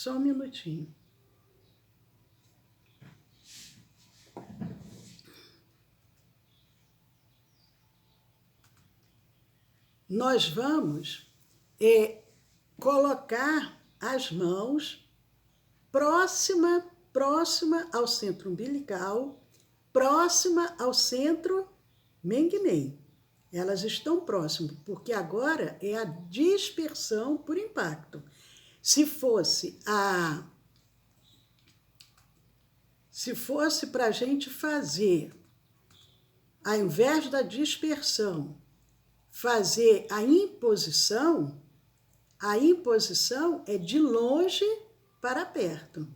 Só um minutinho. Nós vamos colocar as mãos próxima ao centro umbilical, próxima ao centro Mengmen. Elas estão próximas, porque agora é a dispersão por impacto. Se fosse para a gente fazer, ao invés da dispersão, fazer a imposição é de longe para perto.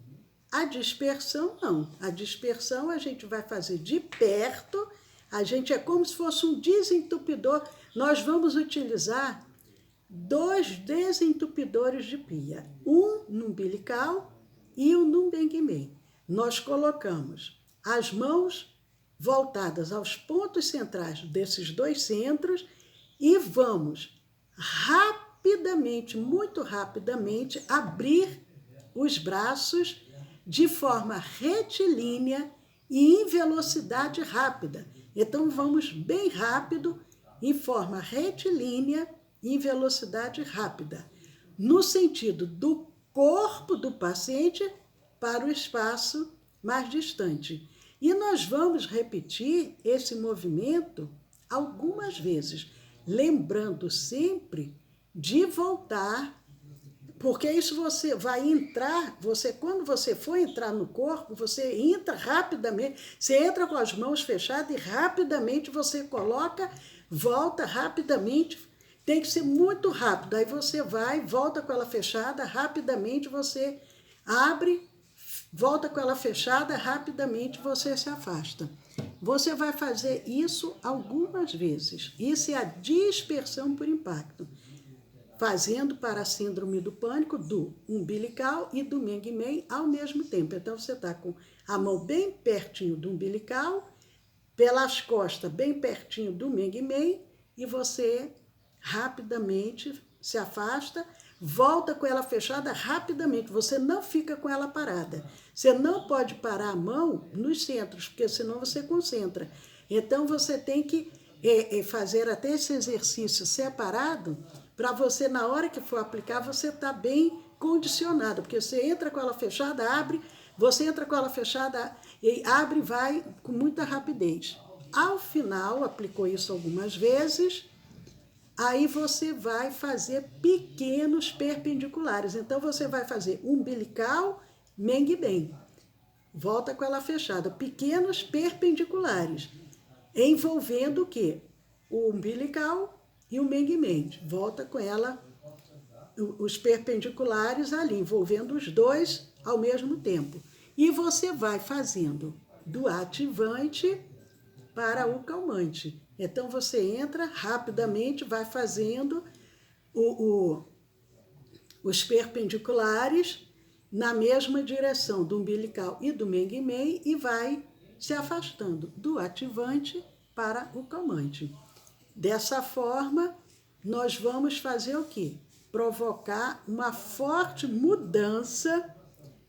A dispersão, não. A dispersão a gente vai fazer de perto, é como se fosse um desentupidor. Nós vamos utilizar 2 desentupidores de pia, um no umbilical e um no Mengmen. Nós colocamos as mãos voltadas aos pontos centrais desses 2 centros e vamos rapidamente, muito rapidamente, abrir os braços de forma retilínea e em velocidade rápida. Então, vamos bem rápido, em forma retilínea e em velocidade rápida, no sentido do corpo do paciente para o espaço mais distante. E nós vamos repetir esse movimento algumas vezes, lembrando sempre de voltar, porque isso você vai entrar, quando você for entrar no corpo, você entra rapidamente, você entra com as mãos fechadas e rapidamente você coloca, volta rapidamente, tem que ser muito rápido, aí você vai, volta com ela fechada, rapidamente você abre, volta com ela fechada, rapidamente você se afasta. Você vai fazer isso algumas vezes. Isso é a dispersão por impacto. Fazendo para a síndrome do pânico do umbilical e do Mengmen ao mesmo tempo. Então, você está com a mão bem pertinho do umbilical, pelas costas bem pertinho do Mengmen e você rapidamente se afasta, volta com ela fechada rapidamente. Você não fica com ela parada. Você não pode parar a mão nos centros, porque senão você concentra. Então, você tem que fazer até esse exercício separado, para você, na hora que for aplicar, você está bem condicionado, porque você entra com ela fechada, abre, você entra com ela fechada, e abre e vai com muita rapidez. Ao final, aplicou isso algumas vezes, aí você vai fazer pequenos perpendiculares. Então, você vai fazer umbilical, Mengmen. Volta com ela fechada, pequenos perpendiculares, envolvendo o quê? O umbilical e o Mengmen. Volta com ela, os perpendiculares ali, envolvendo os 2 ao mesmo tempo. E você vai fazendo do ativante para o calmante. Então, você entra rapidamente, vai fazendo os perpendiculares na mesma direção do umbilical e do Mengmen e vai se afastando do ativante para o calmante. Dessa forma, nós vamos fazer o quê? Provocar uma forte mudança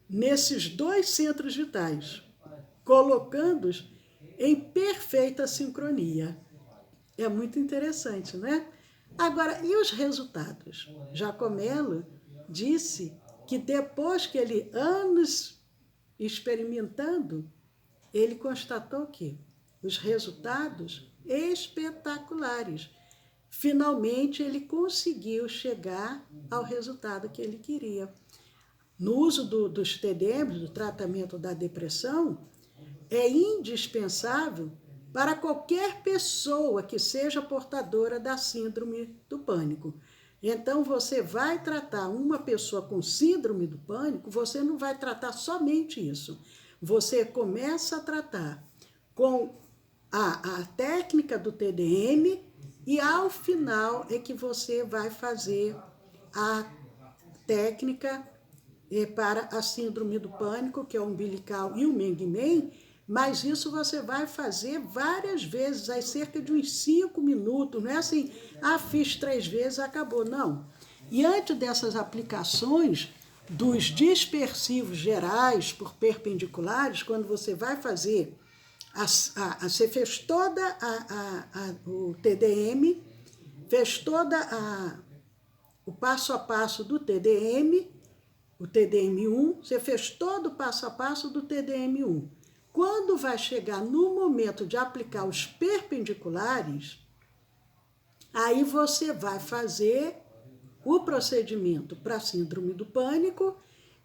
nesses 2 centros vitais, colocando-os em perfeita sincronia. É muito interessante, né? Agora, e os resultados? Giacomello disse que depois que ele, anos experimentando, ele constatou que os resultados espetaculares. Finalmente, ele conseguiu chegar ao resultado que ele queria. No uso dos TDMs, do tratamento da depressão, é indispensável para qualquer pessoa que seja portadora da síndrome do pânico. Então, você vai tratar uma pessoa com síndrome do pânico, você não vai tratar somente isso. Você começa a tratar com a técnica do TDM e, ao final, é que você vai fazer a técnica para a síndrome do pânico, que é o umbilical e o Mengmen, mas isso você vai fazer várias vezes, aí cerca de uns 5 minutos, não é assim, fiz 3 vezes, acabou, não. E antes dessas aplicações, dos dispersivos gerais por perpendiculares, quando você vai fazer, você fez toda o TDM, fez toda o passo a passo do TDM, o TDM1, você fez todo o passo a passo do TDM1. Quando vai chegar no momento de aplicar os perpendiculares, aí você vai fazer o procedimento para a síndrome do pânico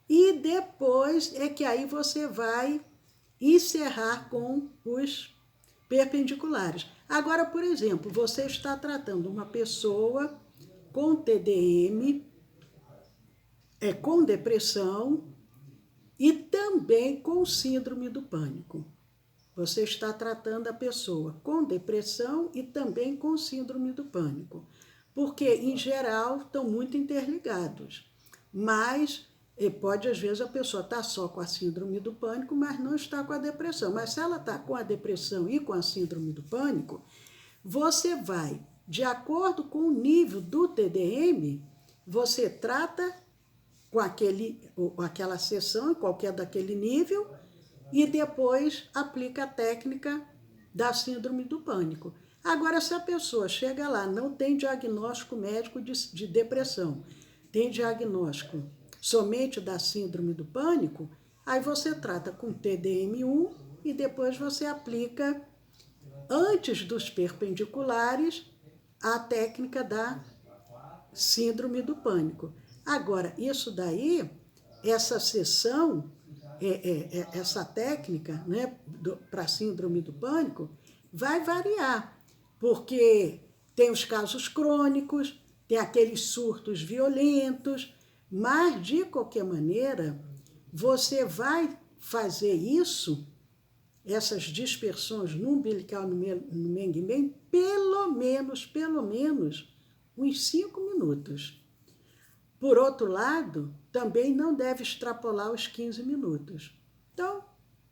e depois é que aí você vai encerrar com os perpendiculares. Agora, por exemplo, você está tratando uma pessoa com TDM, com depressão e também com síndrome do pânico. Você está tratando a pessoa com depressão e também com síndrome do pânico, porque, em geral, estão muito interligados. Mas pode, às vezes, a pessoa estar só com a síndrome do pânico, mas não está com a depressão. Mas se ela está com a depressão e com a síndrome do pânico, você vai, de acordo com o nível do TDM, você trata com aquela sessão, em qualquer daquele nível, e depois aplica a técnica da síndrome do pânico. Agora, se a pessoa chega lá, não tem diagnóstico médico de depressão, tem diagnóstico somente da síndrome do pânico, aí você trata com TDM1 e depois você aplica, antes dos perpendiculares, a técnica da síndrome do pânico. Agora, isso daí, essa sessão, essa técnica, né, para síndrome do pânico, vai variar, porque tem os casos crônicos, tem aqueles surtos violentos, mas, de qualquer maneira, você vai fazer isso, essas dispersões no umbilical, no Meng-Meng, pelo menos, uns 5 minutos. Por outro lado, também não deve extrapolar os 15 minutos. Então,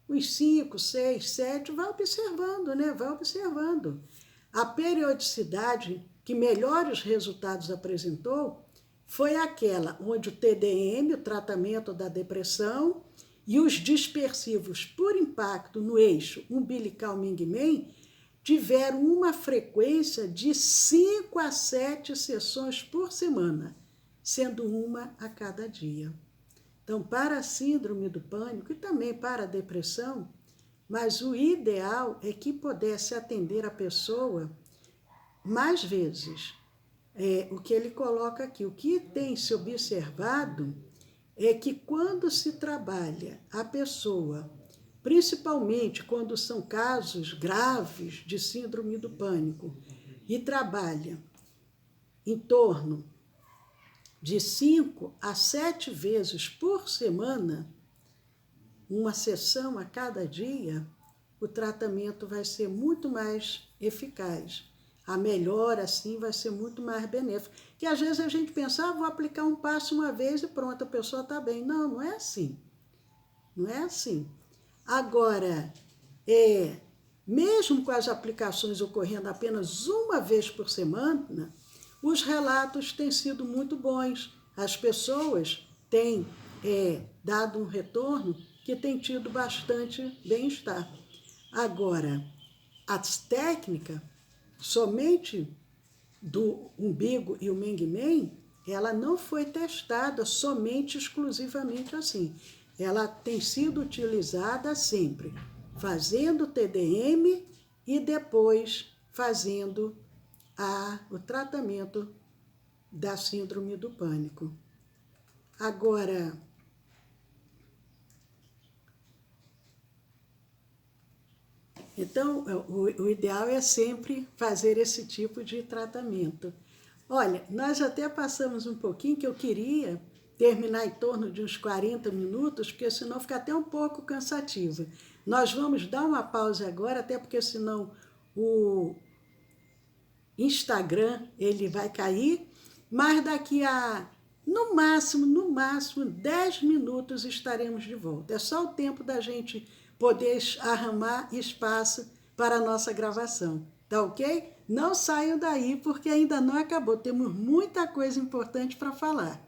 uns 5, 6, 7, vai observando, né? Vai observando. A periodicidade que melhores resultados apresentou foi aquela onde o TDM, o tratamento da depressão, e os dispersivos por impacto no eixo umbilical Meng-Meng tiveram uma frequência de 5 a 7 sessões por semana, sendo uma a cada dia. Então, para a síndrome do pânico e também para a depressão, mas o ideal é que pudesse atender a pessoa mais vezes. O que ele coloca aqui, o que tem se observado é que quando se trabalha a pessoa, principalmente quando são casos graves de síndrome do pânico, e trabalha em torno de 5 a 7 vezes por semana, uma sessão a cada dia, o tratamento vai ser muito mais eficaz. A melhora, assim, vai ser muito mais benéfica. Que às vezes a gente pensa, vou aplicar um passo uma vez e pronto, a pessoa está bem. Não, não é assim. Não é assim. Agora, mesmo com as aplicações ocorrendo apenas uma vez por semana, os relatos têm sido muito bons. As pessoas têm dado um retorno que tem tido bastante bem-estar. Agora, as técnicas, somente do umbigo e o Meng-Meng, ela não foi testada somente, exclusivamente assim. Ela tem sido utilizada sempre, fazendo TDM e depois fazendo o tratamento da síndrome do pânico. Agora, então, o ideal é sempre fazer esse tipo de tratamento. Olha, nós até passamos um pouquinho, que eu queria terminar em torno de uns 40 minutos, porque senão fica até um pouco cansativo. Nós vamos dar uma pausa agora, até porque senão o Instagram ele vai cair, mas daqui a, no máximo, 10 minutos estaremos de volta. É só o tempo da gente poder arrumar espaço para a nossa gravação, tá ok? Não saiam daí, porque ainda não acabou, temos muita coisa importante para falar.